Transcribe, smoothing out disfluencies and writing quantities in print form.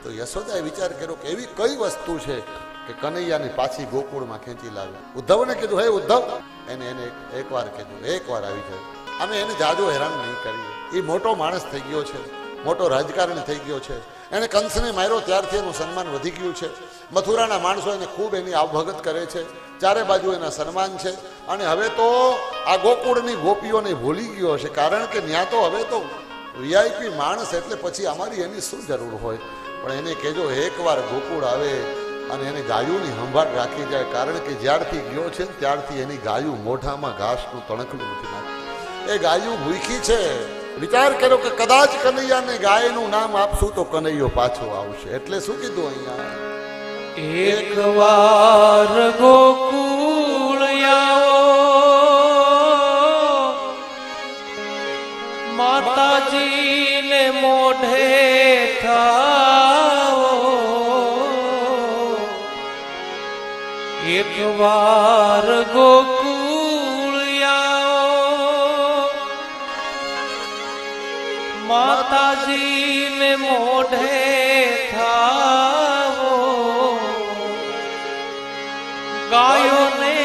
તો યશોદાએ વિચાર કર્યો કે એવી કઈ વસ્તુ છે કે કનૈયાની પાછી ગોકુળમાં ખેંચી લાવે. ઉદ્ધવને કીધું, હે ઉદ્ધવ, એને એકવાર કીધું, એકવાર આવી જાય, અમે એને જાજો હેરાન નહીં કરીએ. એ મોટો માણસ થઈ ગયો છે, મોટો રાજકારણી થઈ ગયો છે. એને કંસને માર્યો ત્યારથી એનું સન્માન વધી ગયું છે. મથુરાના માણસો એને ખૂબ એની આવભગત કરે છે, ચારે બાજુ એના સન્માન છે. અને હવે તો આ ગોકુળની ગોપીઓને ભૂલી ગયો હશે, કારણ કે ત્યાં તો હવે તો વીઆઈપી માણસ એટલે પછી અમારી એની શું જરૂર હોય. પણ એને કહેજો એકવાર ગોકુળ આવે અને એને ગાયુંની સંભાળ રાખી જાય, કારણ કે જ્યારથી ગયો છે ત્યારથી એની ગાયું મોઢામાં ઘાસનું તણકલું નથી નાખતું. એ ગાયું ભૂખી છે. વિચાર કર્યો કે કદાચ કનૈયાને ગાયનું નામ આપશું તો કનૈયો પાછો આવશે. એટલે શું કીધું અહીંયા, એકવાર ગોકુળ આવો, માતાજીને મોઢે થાઓ. એકવાર ગોકુળ આવો, માતાજીને મોઢે થાઓ. ગાયોને